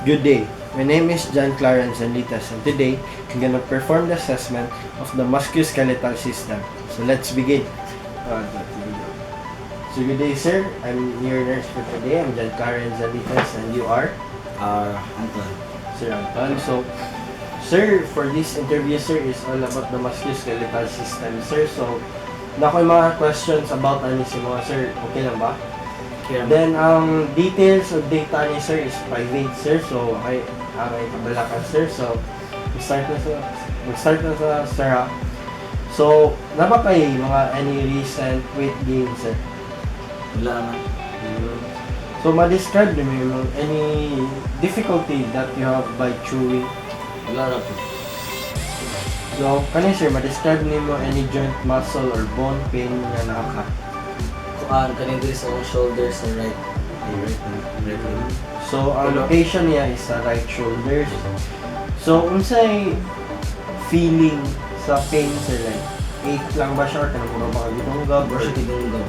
Good day. My name is Clarenze Anlites, and today I'm gonna perform the assessment of the muscuskeletal system. So let's begin. Let's begin. So good day, sir. I'm your nurse for today. I'm Clarenze Anlites, and you are Anton. Sir Anton. So, sir, for this interview, sir, is all about the muscuskeletal system, sir. So, nakoy mga questions about ano si mga sir. Okay lang ba? Then, details of data ni sir is private, sir. So, ay kabalakan, sir. So, mag-start na sa sir, ha? So, napa kay mga any recent weight gain, sir? Wala naman. So, ma-describe niyo yung any difficulty that you have by chewing. Wala na po. So, kani sir, ma-describe niyo any joint muscle or bone pain nga nakaka. Kanin diri sa akong shoulder sa right. Right. So, ang location niya is sa right shoulders. So, unsay feeling sa pain, sir? Like, ache lang ba siya? Kanang puro ba kagitunggab? Or siya tinunggab.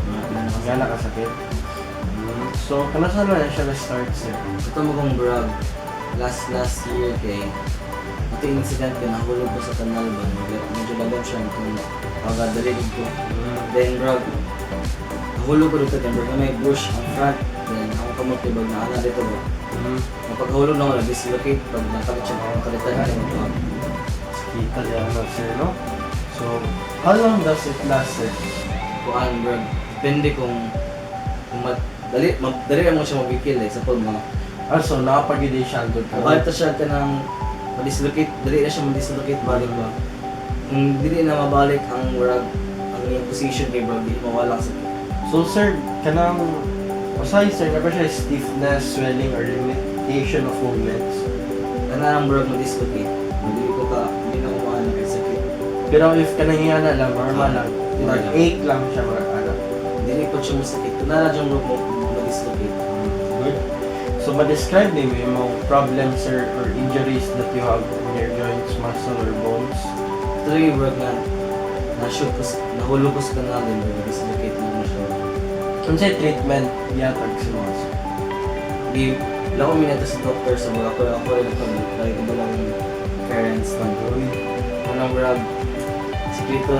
Nga nakasakit? So, kanasa na siya na-start, sir? Ito mo kong brag. Last year kay ito yung incident ka nahulog ko sa kanal ba. Medyo bagam siya kung pagdalilig ko. Then brag, nahulog ko dito kaya brag may bush on front. Then ako kamutibag na ana dito ba. Mapaghulog na ako nag-dislocate pag nakalit siya makakalitan ka ng Kita niya na, sir, no? So, how long does it last, sir? kuan brag. Depende kung dali mo siya mabikil sa pulma. Also, nakapag-i-day siya doon ka. Kahit siya ka ng ma-dislocate, dali na siya ma-dislocate balik ba. Kung dili na mabalik ang brag, ang iyong position kay brag, di mawala sa. So, sir, kanang aside, sir, na ba siya stiffness, swelling, or limitation of movements? Kana ang brag ma-dislocate. Hindi na ko maano kay sakit. Pero if kanang yan na lang, normal lang. Like, ache lang siya, mga ano. Dili po siya masakit. Kung na dyan brag ma-dislocate. Good. So, ma-describe niyo yung mga problems, sir, or injuries that you have in your joints, muscle, or bones. Ito yung brag na nahulog ko sa kanal din brag, dislocate na mo siya. Kung sa treatment, yatag si mga sir. Di, wala ko minata sa doctor sa mga ako rin ito. Lagi ko ba lang yung parents lang. Walang brag. Sikreto.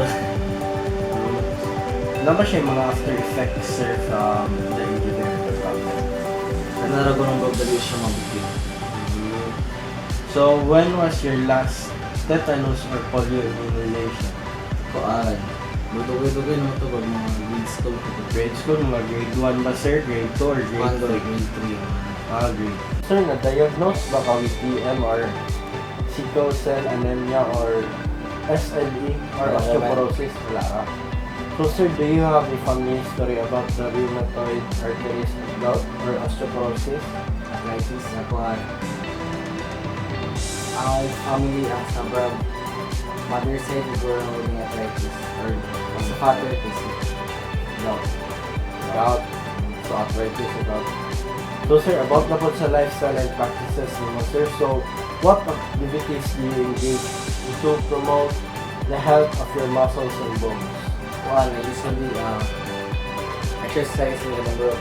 Wala ba siya yung mga after effects, sir, from the injury or the problem? Kanara ko nung brag dali siya mabukit. So, when was your last tetanus or polio immunization? Kuan. Dugay-dugay naman ito pag mga grade school. Grade school, mga grade 1 ba, sir? Grade 2 or grade 3? Grade 3. Grade. Sir, na-diagnose ba ka with DM or sickle cell anemia or SLE or Wala osteoporosis? Wala ka. So, sir, do you have a family history about the rheumatoid arthritis gout or osteoporosis? Arthritis na kuan. Ang family ang sobrang mother side siguro ng mga arthritis or sa father kasi gout. Gout. So, arthritis about. So, sir, about na po sa lifestyle and practices mo, sir. So, what activities do you engage to promote the health of your muscles and bones? Kuan, usually exercise ng number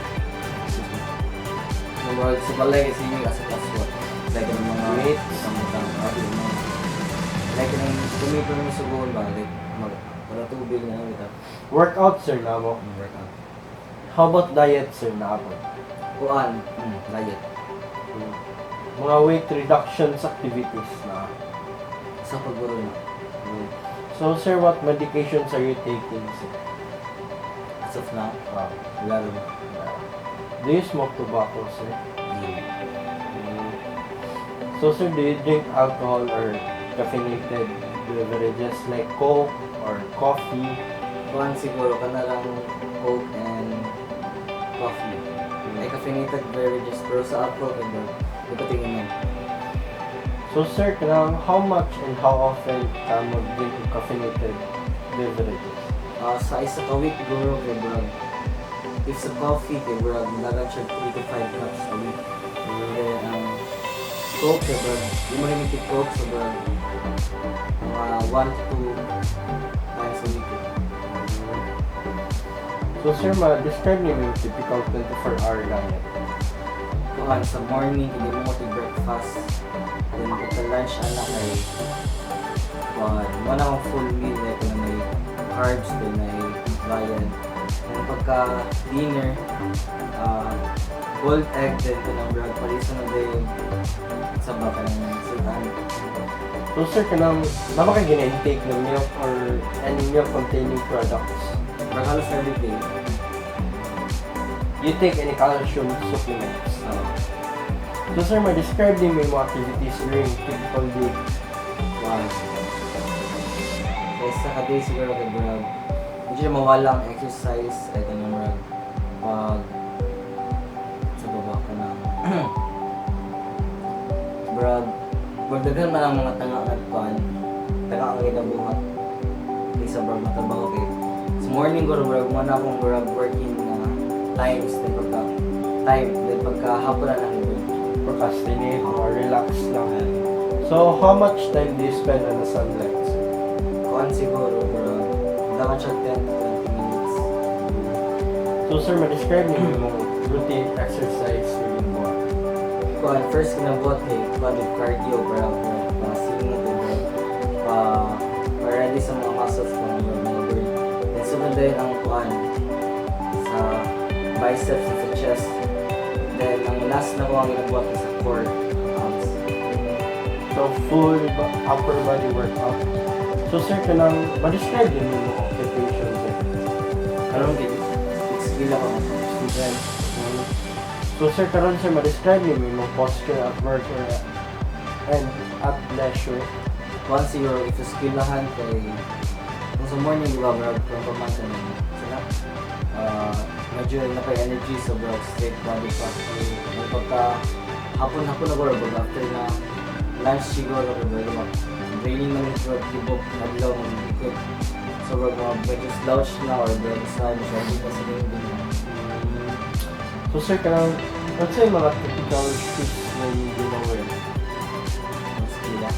sa balay kasi yung kasi class ko. Like ng mga Weights. samutang like ng tumipon mo sa goal ba like para tubig na ito. Workout, sir, na mo. Workout. How about diet, sir, na po? Kuan, diet. Mga weight reductions activities na. Sa pagburo na. So, sir, what medications are you taking, sir? As of now, Ah, wala rin. do you smoke tobacco, sir? Hindi. So, sir, do you drink alcohol or caffeinated beverages like Coke or coffee? Kuan siguro ka na lang Coke and coffee. Like caffeinated beverages pero sa alcohol ka ba? Hindi ko tingin mo. So, sir, how much and how often ka mag-drink of caffeinated beverages? Sa isa ka week siguro kay Brad. If sa coffee kay Brad, nalagan siya 3 to 5 cups a week. Then, Coke kay Brad, yung mga limited Coke sa Brad, mga 1 to 2 times a week. So, sir, describe niyo yung typical 24-hour diet. kuhan sa morning, hindi mo ko breakfast. Then pagka lunch, anak ay kuhan. Wala akong full meal, like na may carbs, then may viand. Then pagka dinner, boiled egg, then kanang bread, palisan na din sa baka ng sultan. So sir, kanang baka kayo gina-intake ng milk or any milk containing products? Pero halos every day. You take any calcium supplements? So sir, ma-describe din mo yung mga activities during typical day. Wow. Kaya sa ka-day siguro kay Brad, hindi siya mawala ang exercise ay kanang Brad. Pag sa baba ka na. Brad, magdagan man ang mga tanga at pan, tanga ang ginabuhat. Hindi sa Brad matabaho kay. Sa morning ko Brad, muna akong Brad working na times, then pagka time, then pagka hapon na lang yun. Procrastinate or relax lang. So how much time do you spend on the sunlight, sir? Kuhan siguro, Brad. Dapat siya 10 to 20 minutes. So sir, ma-describe niyo yung routine exercise during buwan. Kuhan, first kinabuhat kay body cardio para singing natin, para ready sa mga muscles ng mga burn. Then sunod din ang kuhan sa biceps at sa chest. Then ang last na ko ang ginabuhat ko sa core arms. So full upper body workout. So sir, kanang ma-describe din yung mga occupation, sir. Karon kay skill ako ng student. So sir, karon sir, ma-describe yung mga posture at work and at leisure. Kuhan siguro if skillahan kay kung sa morning di ba bro, kung pamasa na sila. Medyo napay-energy sa bro, straight body posture. Yung pagka hapon na bro, after na lunch siguro bro, training na ito, tibok, naglaw, ikot. So bro, medyo slouch na or bro, sa masyado pa sa game. So sir, kanang, what's yung mga typical shoes na yung ginawear? Mas kila.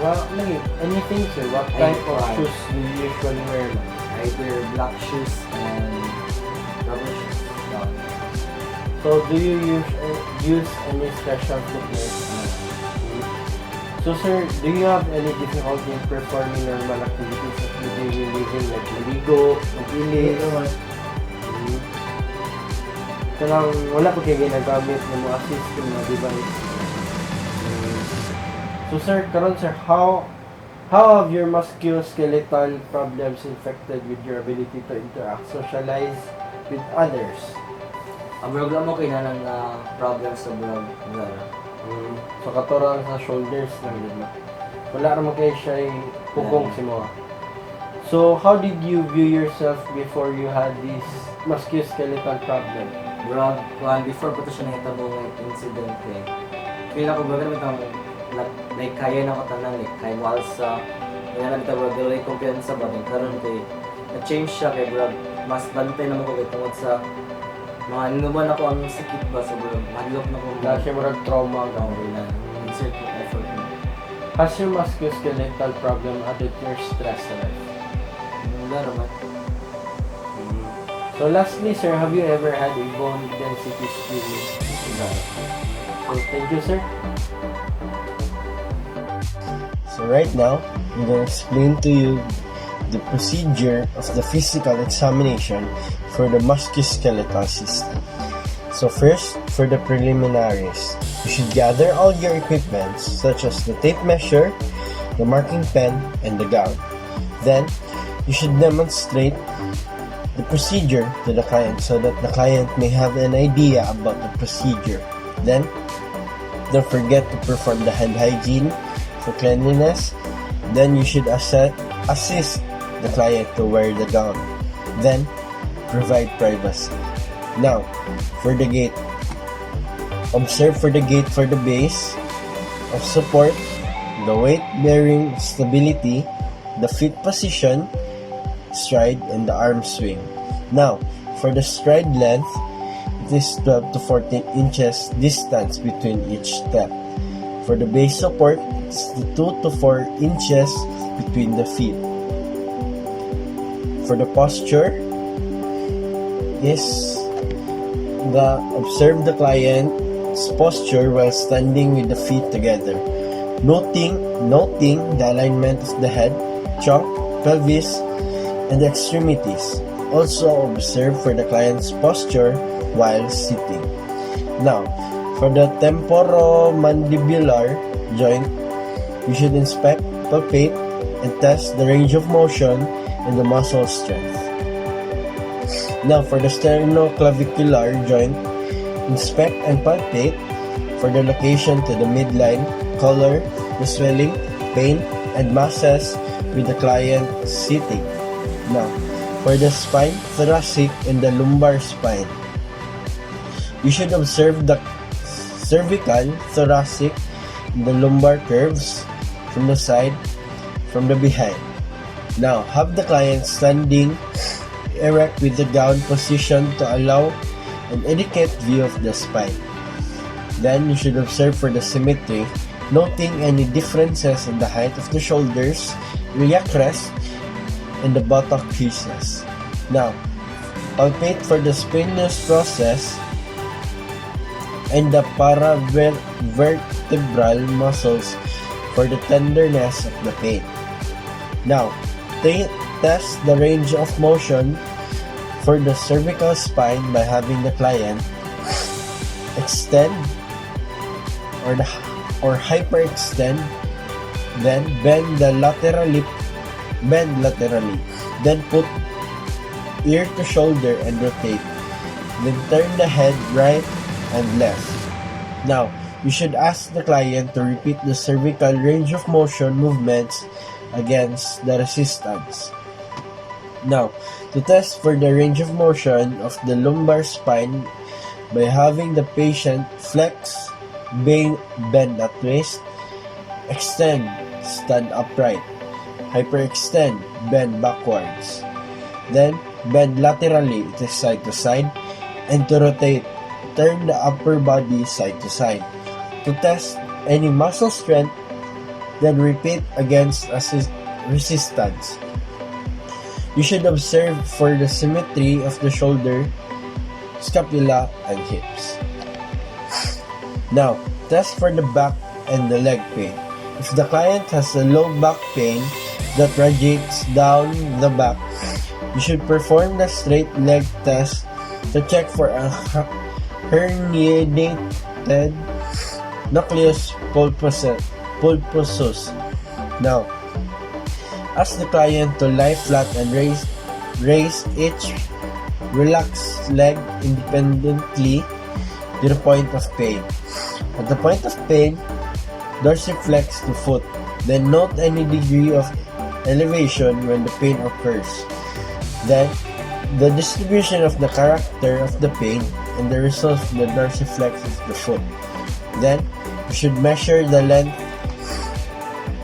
Well, lagi, anything sir, what type of shoes do you usually wear? Either black shoes and rubber shoes. Yeah. So do you use any special footwear? So sir, do you have any difficulty in performing normal activities of the daily living like maligo, mag-ilis? Kanang wala po kayo ginagamit ng mga system na device. So sir, karon sir, how have your musculoskeletal problems affected with your ability to interact, socialize with others? Ang bro, mo kayo na ng problems sa bro. So katorang sa shoulders lang yun. Wala naman kayo siya pugong si mo. So how did you view yourself before you had this musculoskeletal problem? Bro, before pa ito siya nakitabo ng incident eh. Kaya ako bro, ganun ang like kaya na ko tanan, like kaya walsa. Kaya na kita bro, gawin kumpiyansa ba? Karoon kay na-change siya kay bro. Mas bantay naman ko kay tungod sa mga ninuban ako ang sakit ba sa bro. Madlok na ko. Dahil siya marag trauma ang Okay na. Insert yung effort mo. Has your musculoskeletal problem added to your stress life? Wala naman. So lastly sir, have you ever had a bone density screening? So thank you sir. So right now, I'm going to explain to you the procedure of the physical examination for the musculoskeletal system. So first, for the preliminaries, you should gather all your equipment such as the tape measure, the marking pen, and the gown. Then, you should demonstrate the procedure to the client so that the client may have an idea about the procedure. Then, don't forget to perform the hand hygiene for cleanliness. Then you should assist the client to wear the gown. Then, provide privacy. Now, for the gait. Observe for the gait for the base of support, the weight bearing stability, the feet position, stride, and the arm swing. Now, for the stride length, it is 12 to 14 inches distance between each step. For the base support, it's 2 to 4 inches between the feet. For the posture, is observe the client client's posture while standing with the feet together, noting the alignment of the head, trunk, pelvis, and the extremities. Also observe for the client's posture while sitting. Now, for the temporomandibular joint, you should inspect, palpate, and test the range of motion and the muscle strength. Now, for the sternoclavicular joint, inspect and palpate for the location to the midline, color, the swelling, pain, and masses with the client sitting. Now, for the spine, thoracic, and the lumbar spine, you should observe the cervical, thoracic, and the lumbar curves from the side, from the behind. Now, have the client standing erect with the gown position to allow an adequate view of the spine. Then, you should observe for the symmetry, noting any differences in the height of the shoulders, iliac crest, and the buttock creases. Now, palpate for the spinous process and the paravertebral muscles for the tenderness of the pain. Now, test the range of motion for the cervical spine by having the client extend or hyperextend, then bend laterally, then put ear to shoulder and rotate, then turn the head right and left. Now, you should ask the client to repeat the cervical range of motion movements against the resistance. Now, to test for the range of motion of the lumbar spine by having the patient flex, bend at waist, extend, stand upright, hyperextend, bend backwards, then bend laterally, it is side to side, and to rotate, turn the upper body side to side. To test any muscle strength, then repeat against resistance. You should observe for the symmetry of the shoulder, scapula, and hips. Now, test for the back and the leg pain. If the client has a low back pain that radiates down the back, you should perform the straight leg test to check for a herniated nucleus pulposus. Now, ask the client to lie flat and raise each relaxed leg independently to the point of pain. At the point of pain, dorsiflex the foot. Then note any degree of elevation when the pain occurs. Then, the distribution of the character of the pain and the result of the dorsiflex of the foot. Then, you should measure the length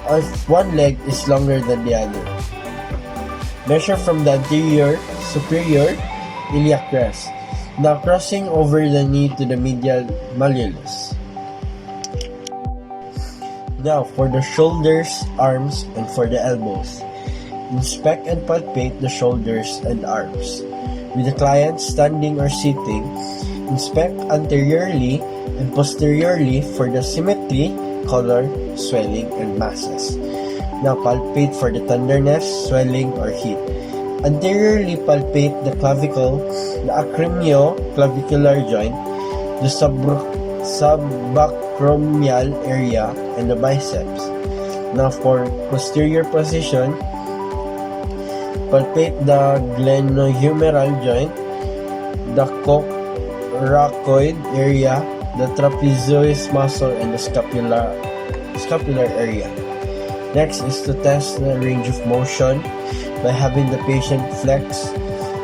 if one leg is longer than the other. Measure from the anterior, superior iliac crest. Now crossing over the knee to the medial malleolus. Now for the shoulders, arms, and for the elbows. Inspect and palpate the shoulders and arms. With the client standing or sitting, inspect anteriorly and posteriorly for the symmetry, color, swelling, and masses. Now palpate for the tenderness, swelling, or heat. Anteriorly palpate the clavicle, the acromioclavicular joint, the subacromial area, and the biceps. Now for posterior position, palpate the glenohumeral joint, the coracoid area, the trapezoid muscle, and the scapular area. Next is to test the range of motion by having the patient flex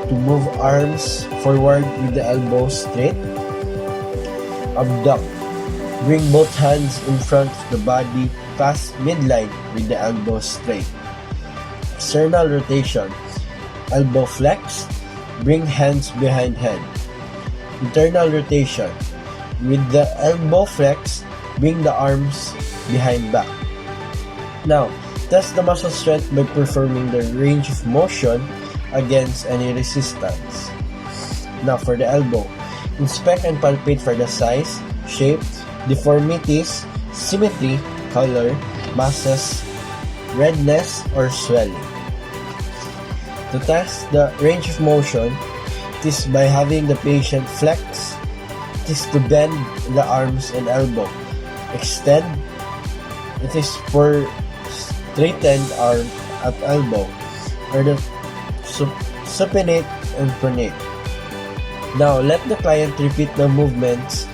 to move arms forward with the elbows straight. Abduct. Bring both hands in front of the body past midline with the elbows straight. External rotation. Elbow flex. Bring hands behind head. Internal rotation. With the elbow flex, bring the arms behind back. Now, test the muscle strength by performing the range of motion against any resistance. Now, for the elbow, inspect and palpate for the size, shape, deformities, symmetry, color, masses, redness, or swelling. To test the range of motion, it is by having the patient flex, it is to bend the arms and elbow, extend, it is for straightened arm at elbow, or the supinate and pronate. Now, let the client repeat the movements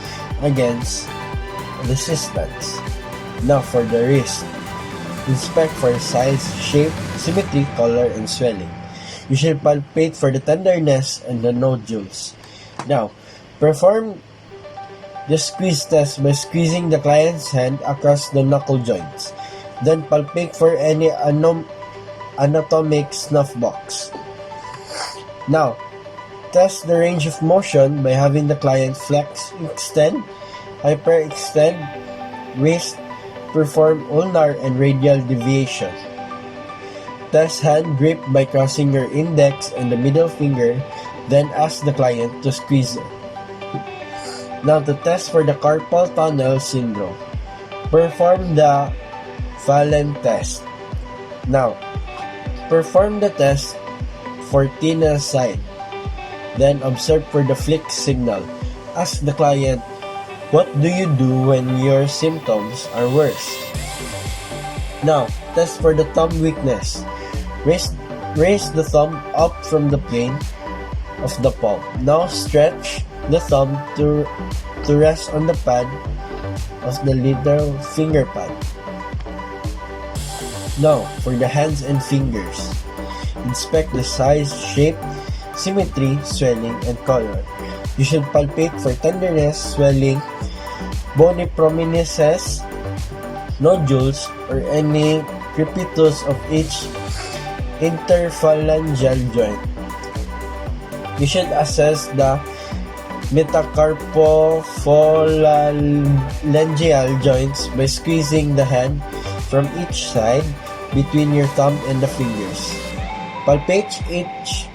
against resistance. Now, for the wrist, inspect for size, shape, symmetry, color, and swelling. You should palpate for the tenderness and the nodules. Now, perform the squeeze test by squeezing the client's hand across the knuckle joints. Then palpate for any anatomic snuff box. Now, test the range of motion by having the client flex, extend, hyperextend, wrist, perform ulnar and radial deviation. Test hand grip by crossing your index and the middle finger, then ask the client to squeeze it. Now, to test for the carpal tunnel syndrome, perform the Fallen test. Now, perform the test for thinner side. Then observe for the flick signal. Ask the client, what do you do when your symptoms are worse? Now, test for the thumb weakness. Raise the thumb up from the plane of the palm. Now stretch the thumb to rest on the pad of the little finger pad. Now, for the hands and fingers. Inspect the size, shape, symmetry, swelling, and color. You should palpate for tenderness, swelling, bony prominences, nodules, or any crepitus of each interphalangeal joint. You should assess the metacarpophalangeal joints by squeezing the hand from each side between your thumb and the fingers. Palpate each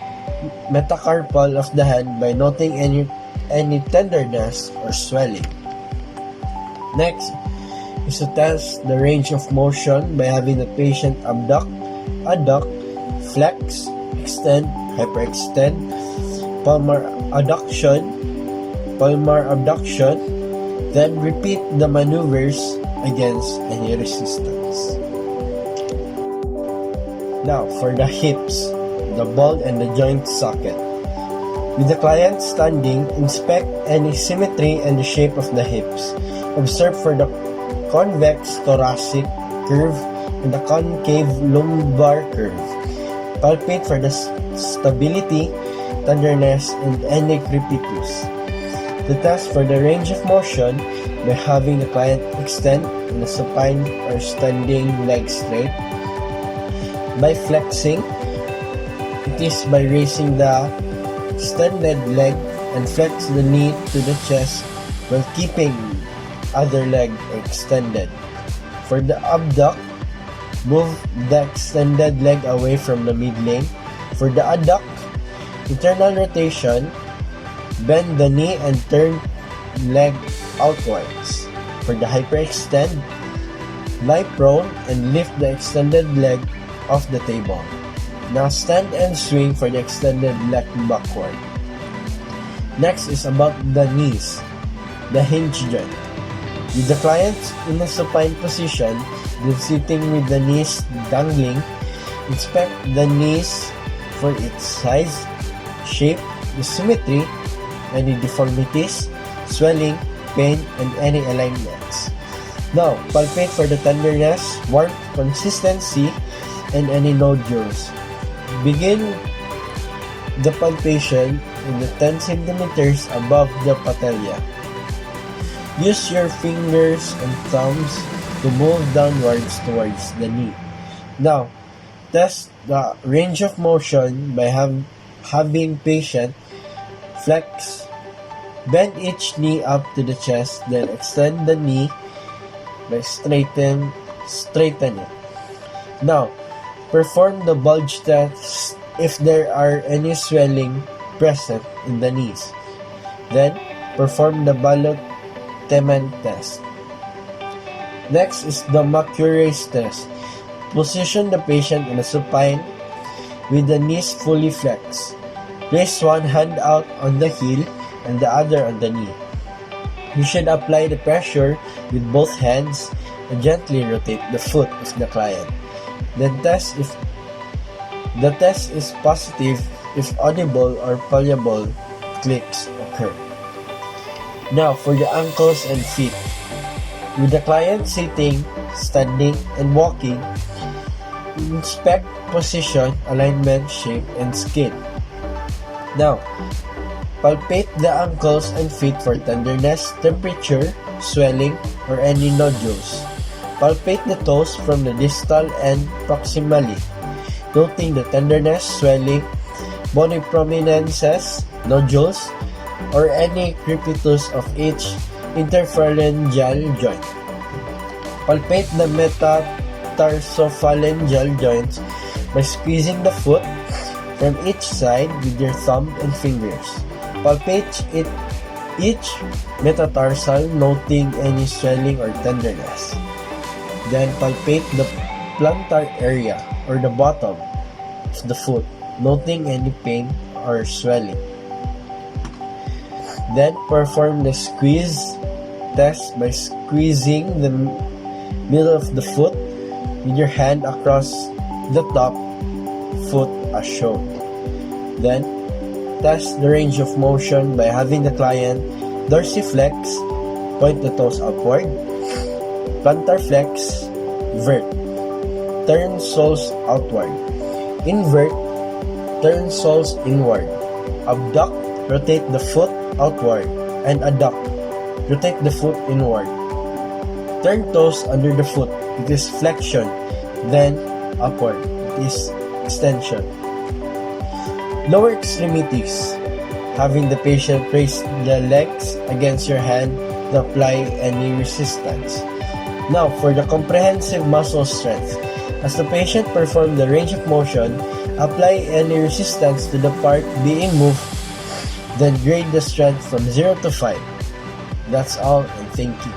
metacarpal of the hand by noting any tenderness or swelling. Next is to test the range of motion by having the patient abduct, adduct, flex, extend, hyperextend, palmar abduction, then repeat the maneuvers against any resistance. Now, for the hips, the ball and the joint socket. With the client standing, inspect any symmetry and the shape of the hips. Observe for the convex thoracic curve and the concave lumbar curve. Palpate for the stability, tenderness, and any crepitus. To test for the range of motion by having the client extend in the supine or standing leg straight. By flexing, it is by raising the extended leg and flex the knee to the chest while keeping other leg extended. For the abduct, move the extended leg away from the mid-lane. For the adduct, internal rotation, bend the knee and turn leg outwards. For the hyperextend, lie prone and lift the extended leg off the table. Now stand and swing for the extended leg backward. Next is about the knees, the hinge joint. With the client in a supine position, then sitting with the knees dangling, inspect the knees for its size, shape, the symmetry, any deformities, swelling, pain, and any alignments. Now, palpate for the tenderness, warmth, consistency, and any nodules. Begin the palpation in the 10 centimeters above the patella. Use your fingers and thumbs to move downwards towards the knee. Now, test the range of motion by having patient flex, bend each knee up to the chest, then extend the knee by straighten it. Now, perform the bulge test if there are any swelling present in the knees. Then, perform the ballot Teman test. Next is the Mercurius test. Position the patient in a supine with the knees fully flexed. Place one hand out on the heel and the other on the knee. You should apply the pressure with both hands and gently rotate the foot of the client. Then test if the test is positive if audible or palpable clicks occur. Now for the ankles and feet. With the client sitting, standing, and walking, inspect position, alignment, shape, and skin. Now, palpate the ankles and feet for tenderness, temperature, swelling, or any nodules. Palpate the toes from the distal end proximally, noting the tenderness, swelling, bony prominences, nodules, or any crepitus of each interphalangeal joint. Palpate the metatarsophalangeal joints by squeezing the foot from each side with your thumb and fingers. Palpate each metatarsal, noting any swelling or tenderness. Then palpate the plantar area or the bottom of the foot, noting any pain or swelling. Then perform the squeeze test by squeezing the middle of the foot with your hand across the top foot as shown. Then test the range of motion by having the client dorsiflex, point the toes upward, plantar flex, vert, turn soles outward, invert, turn soles inward, abduct, rotate the foot outward, and adduct, rotate the foot inward. Turn toes under the foot, it is flexion, then upward, it is extension. Lower extremities, having the patient raise the legs against your hand to apply any resistance. Now, for the comprehensive muscle strength, as the patient performs the range of motion, apply any resistance to the part being moved, then grade the strength from 0 to 5. That's all, and thank you.